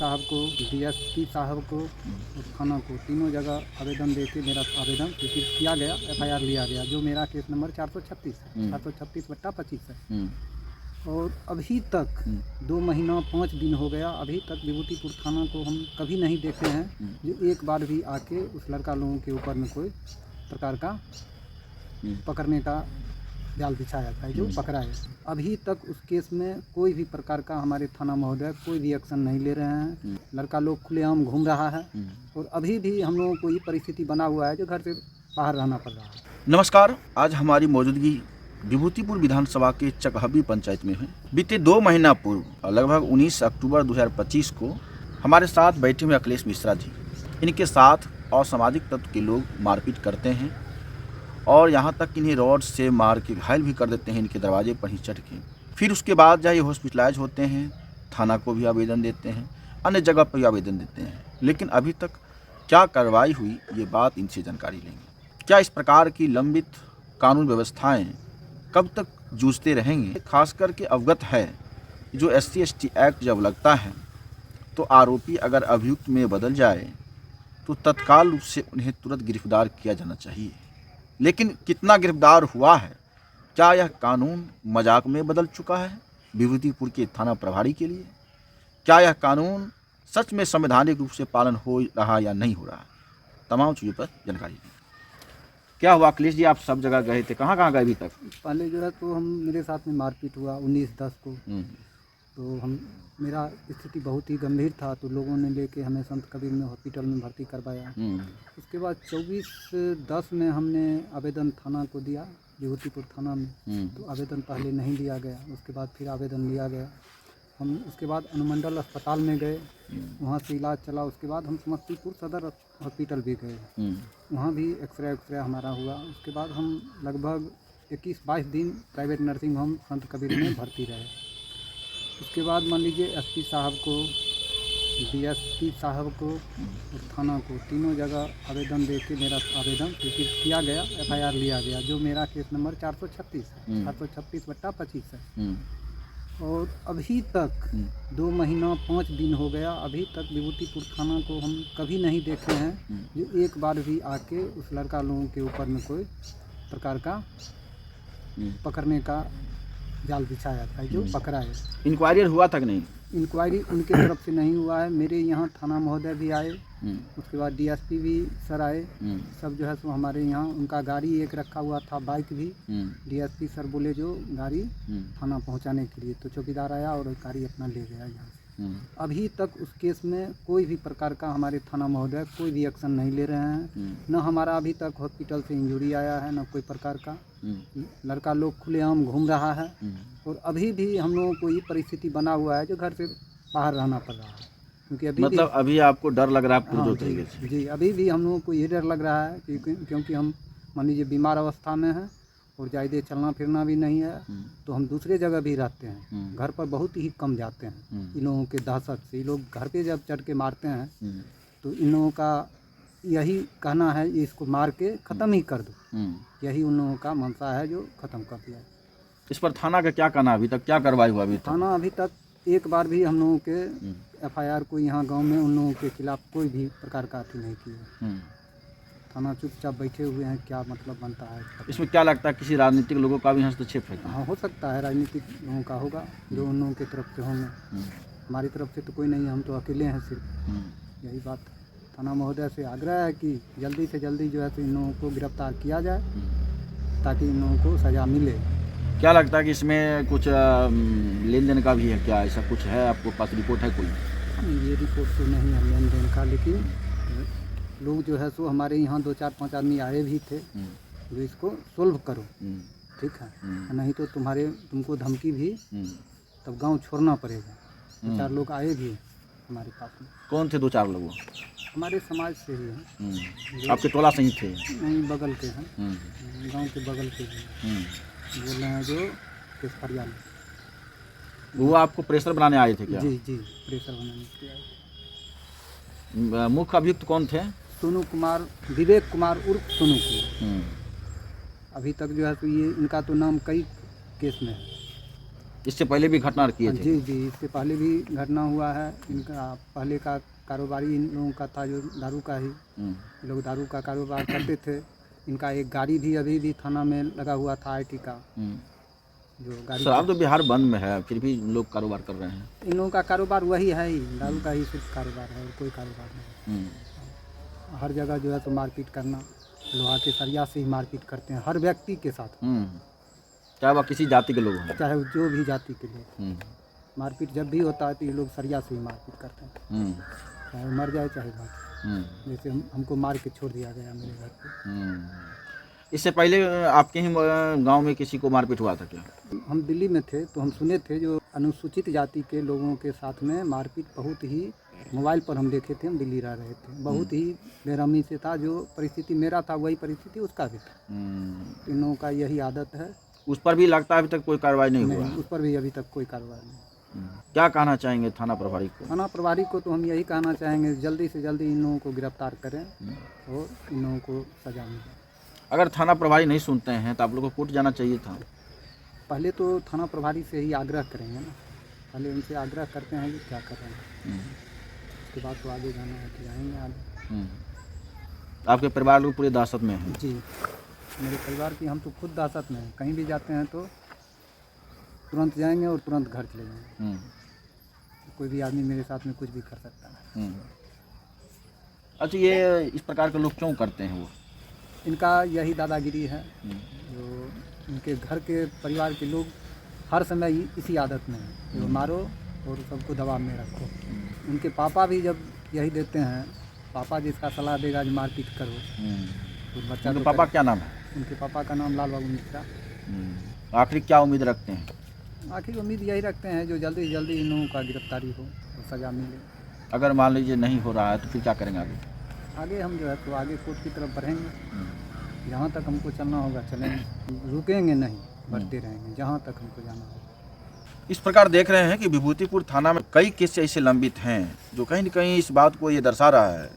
साहब को, डीएसपी साहब को और थाना को, तीनों जगह आवेदन दे के मेरा आवेदन स्वीकृत किया गया, एफआईआर लिया गया, जो मेरा केस नंबर 436 है, 436/25 है। और अभी तक 2 महीना 5 दिन हो गया, अभी तक विभूतिपुर थाना को हम कभी नहीं देखे हैं जो एक बार भी आके उस लड़का लोगों के ऊपर में कोई प्रकार का पकड़ने का जाल बिछाया था, जो पकड़ा है। अभी तक उस केस में कोई भी प्रकार का हमारे थाना महोदय कोई भी एक्शन नहीं ले रहे हैं। लड़का लोग खुलेआम घूम रहा है और अभी भी हम लोगों को ये परिस्थिति बना हुआ है जो घर से बाहर रहना पड़ रहा है। नमस्कार, आज हमारी मौजूदगी विभूतिपुर विधानसभा के चकहबी पंचायत में है। बीते 2 महीना पूर्व लगभग 19 अक्टूबर 2025 को हमारे साथ बैठे हुए अखिलेश मिश्रा जी, इनके साथ असामाजिक तत्व के लोग मारपीट करते हैं और यहाँ तक इन्हें रॉड से मार के घायल भी कर देते हैं, इनके दरवाजे पर ही चढ़ के। फिर उसके बाद जब ये हॉस्पिटलाइज होते हैं, थाना को भी आवेदन देते हैं, अन्य जगह पर भी आवेदन देते हैं, लेकिन अभी तक क्या कार्रवाई हुई ये बात इनसे जानकारी लेंगे। क्या इस प्रकार की लंबित कानून व्यवस्थाएं कब तक जूझते रहेंगे? खास करके अवगत है जो SC/ST एक्ट जब लगता है तो आरोपी अगर अभियुक्त में बदल जाए तो तत्काल रूप से उन्हें तुरंत गिरफ्तार किया जाना चाहिए, लेकिन कितना गिरफ्तार हुआ है? क्या यह कानून मजाक में बदल चुका है विभूतिपुर के थाना प्रभारी के लिए? क्या यह कानून सच में संवैधानिक रूप से पालन हो रहा या नहीं हो रहा? तमाम चीज़ों पर जानकारी दें। क्या हुआ अखिलेश जी, आप सब जगह गए थे, कहाँ कहाँ गए अभी तक? पहले जो है तो हम मेरे साथ में मारपीट हुआ 19/10 को, तो मेरा स्थिति बहुत ही गंभीर था, तो लोगों ने लेके हमें संत कबीर में हॉस्पिटल में भर्ती करवाया। उसके बाद 24/10 में हमने आवेदन थाना को दिया, विभूतिपुर थाना में। तो आवेदन पहले नहीं लिया गया, उसके बाद फिर आवेदन लिया गया। हम उसके बाद अनुमंडल अस्पताल में गए, वहाँ से इलाज चला। उसके बाद हम समस्तीपुर सदर हॉस्पिटल भी गए, वहाँ भी एक्सरे हमारा हुआ। उसके बाद हम लगभग 21-22 दिन प्राइवेट नर्सिंग होम संत कबीर में भर्ती रहे। उसके बाद मान लीजिए SP साहब को, DSP साहब को और थाना को, तीनों जगह आवेदन दे के मेरा आवेदन स्वीकृत किया गया, एफआईआर लिया गया, जो मेरा केस नंबर 436 है, 436/25 है। और अभी तक 2 महीना 5 दिन हो गया, अभी तक विभूतिपुर थाना को हम कभी नहीं देखे हैं जो एक बार भी आके उस लड़का लोगों के ऊपर में कोई प्रकार का पकड़ने का जाल बिछाया था, जो पकड़ा है। इंक्वायरी हुआ था कि नहीं? इंक्वायरी उनके तरफ से नहीं हुआ है। मेरे यहाँ थाना महोदय भी आए, उसके बाद DSP भी सर आए, सब जो है सो हमारे यहाँ। उनका गाड़ी एक रखा हुआ था, बाइक भी। DSP सर बोले जो गाड़ी थाना पहुँचाने के लिए, तो चौकीदार आया और गाड़ी अपना ले गया यहाँ से। अभी तक उस केस में कोई भी प्रकार का हमारे थाना महोदय कोई भी एक्शन नहीं ले रहे हैं। न हमारा अभी तक हॉस्पिटल से इंजरी आया है, न कोई प्रकार का। लड़का लोग खुलेआम घूम रहा है और अभी भी हम लोगों को ये परिस्थिति बना हुआ है जो घर से बाहर रहना पड़ रहा है, क्योंकि अभी मतलब अभी आपको डर लग रहा है? हाँ, जी, अभी भी हम लोगों को ये डर लग रहा है क्योंकि हम मान लीजिए बीमार अवस्था में हैं और ज़्यादा चलना फिरना भी नहीं है, तो हम दूसरे जगह भी रहते हैं, घर पर बहुत ही कम जाते हैं। इन लोगों के दहशत से ये लोग घर पे जब चढ़ के मारते हैं तो इन लोगों का यही कहना है, इसको मार के ख़त्म ही कर दो, यही उन लोगों का मंशा है जो ख़त्म कर दिया। इस पर थाना का क्या कहना? अभी तक क्या कार्रवाई हुआ? अभी थाना अभी तक एक बार भी हम लोगों के FIR को यहाँ गांव में उन लोगों के खिलाफ कोई भी प्रकार का अथी नहीं किया। थाना चुपचाप बैठे हुए हैं, क्या मतलब बनता है इसमें? क्या लगता है किसी राजनीतिक लोगों का भी हस्तक्षेप है? हाँ, हो सकता है राजनीतिक लोगों का होगा, जो उन लोगों की तरफ से होंगे। हमारी तरफ से तो कोई नहीं है, हम तो अकेले हैं सिर्फ। यही बात थाना महोदय से आग्रह है कि जल्दी से जल्दी जो है तो इन लोगों को गिरफ्तार किया जाए ताकि इन लोगों को सज़ा मिले। क्या लगता है कि इसमें कुछ लेन देन का भी है? क्या ऐसा कुछ है आपको पास रिपोर्ट है कोई? ये रिपोर्ट तो नहीं है लेन देन का, लेकिन लोग जो है सो हमारे यहाँ 2-4-5 आदमी आए भी थे जो इसको सोल्व करो, ठीक है, नहीं तो तुमको धमकी भी तब गांव छोड़ना पड़ेगा। 2-4 लोग आए भी हमारे पास में। कौन थे 2-4 लोग? हमारे समाज से ही हैं। आपके टोला से ही थे? नहीं, बगल के हैं, गांव के बगल के हैं। बोल रहे हैं जो केस फरियाल। वो आपको प्रेशर बनाने आए थे क्या? जी, प्रेशर बनाने के आए। मुख्य अभियुक्त कौन थे? सोनू कुमार, विवेक कुमार उर्फ सोनू कुमार। अभी तक जो है तो ये इनका तो नाम कई केस में है। इससे पहले भी घटना किए थे? जी जी, इससे पहले भी घटना हुआ है। इनका पहले का कारोबारी इन लोगों का था जो दारू का ही, ये लोग दारू का कारोबार करते थे। इनका एक गाड़ी भी अभी भी थाना में लगा हुआ था IT का, जो गाड़ी शराब तो बिहार बंद में है, फिर भी लोग कारोबार कर रहे हैं। इन लोगों का कारोबार वही है ही, दारू का ही सिर्फ कारोबार है और कोई कारोबार नहीं। हर जगह जो है तो मारपीट करना, लोहा के सरिया से ही मारपीट करते हैं हर व्यक्ति के साथ, चाहे वह किसी जाति के लोग हों। चाहे वो जो भी जाति के लोग। मारपीट जब भी होता है तो ये लोग सरिया से ही मारपीट करते हैं, चाहे वो मर जाए चाहे भाग। जैसे हमको मार के छोड़ दिया गया मेरे घर पे। इससे पहले आपके ही गांव में किसी को मारपीट हुआ था क्या? हम दिल्ली में थे तो हम सुने थे जो अनुसूचित जाति के लोगों के साथ में मारपीट बहुत ही, मोबाइल पर हम देखे थे, हम दिल्ली रह रहे थे, बहुत ही बेरहमी से था। जो परिस्थिति मेरा था वही परिस्थिति उसका भी था। इन लोगों का यही आदत है। उस पर भी लगता है अभी तक कोई कार्रवाई नहीं हुआ? उस पर भी अभी तक कोई कार्रवाई नहीं। क्या कहना चाहेंगे थाना प्रभारी को? थाना प्रभारी को तो हम यही कहना चाहेंगे जल्दी से जल्दी इन लोगों को गिरफ्तार करें और इन लोगों को सजा मिले। अगर थाना प्रभारी नहीं सुनते हैं तो आप लोगों को कोर्ट जाना चाहिए था। पहले तो थाना प्रभारी से ही आग्रह करेंगे ना, पहले उनसे आग्रह करते हैं कि क्या कर रहे हैं, उसके बाद तो आगे जाना है तो जाएंगे आगे। आपके परिवार लोग पूरे दहशत में हैं? जी, मेरे परिवार की हम तो खुद दहशत में हैं। कहीं भी जाते हैं तो तुरंत जाएंगे और तुरंत घर चले जाएंगे। कोई भी आदमी मेरे साथ में कुछ भी कर सकता है। अच्छा, ये इस प्रकार के लोग क्यों करते हैं? वो इनका यही दादागिरी है, जो इनके घर के परिवार के लोग हर समय इसी आदत में है, जो मारो और सबको दबाव में रखो। उनके पापा भी जब यही देते हैं, पापा जिसका सलाह देगा जो मारपीट करो तो बच्चा। उनके पापा क्या नाम है? उनके पापा का नाम लाल बाबू मिश्रा। आखिर क्या उम्मीद रखते हैं? आखिर उम्मीद यही रखते हैं जो जल्दी से जल्दी इन लोगों का गिरफ्तारी हो और सज़ा मिले। अगर मान लीजिए नहीं हो रहा है तो फिर क्या करेंगे आगे? आगे हम जो है तो आगे कोर्ट की तरफ बढ़ेंगे। जहाँ तक हमको चलना होगा चलेंगे, रुकेंगे नहीं, बढ़ते रहेंगे जहाँ तक हमको जाना होगा। इस प्रकार देख रहे हैं कि विभूतिपुर थाना में कई केस ऐसे लंबित हैं जो कहीं न कहीं इस बात को ये दर्शा रहा है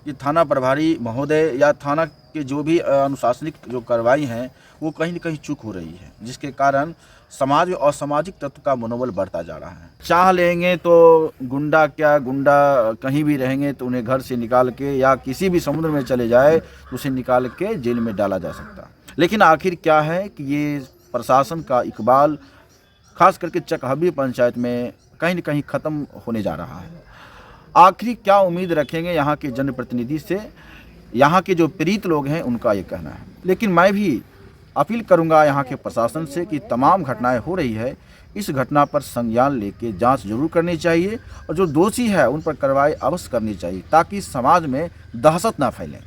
कि थाना प्रभारी महोदय या थाना के जो भी अनुशासनिक जो कार्रवाई हैं वो कहीं न कहीं चूक हो रही है, जिसके कारण समाज में असामाजिक तत्व का मनोबल बढ़ता जा रहा है। चाह लेंगे तो गुंडा कहीं भी रहेंगे तो उन्हें घर से निकाल के या किसी भी समुद्र में चले जाए तो उसे निकाल के जेल में डाला जा सकता। लेकिन आखिर क्या है कि ये प्रशासन का इकबाल खास करके चकहबी पंचायत में कहीं न कहीं ख़त्म होने जा रहा है। आखिर क्या उम्मीद रखेंगे यहाँ के जनप्रतिनिधि से? यहाँ के जो पीड़ित लोग हैं उनका ये कहना है। लेकिन मैं भी अपील करूंगा यहाँ के प्रशासन से कि तमाम घटनाएं हो रही है, इस घटना पर संज्ञान लेके जांच जरूर करनी चाहिए और जो दोषी है उन पर कार्रवाई अवश्य करनी चाहिए ताकि समाज में दहशत ना फैले।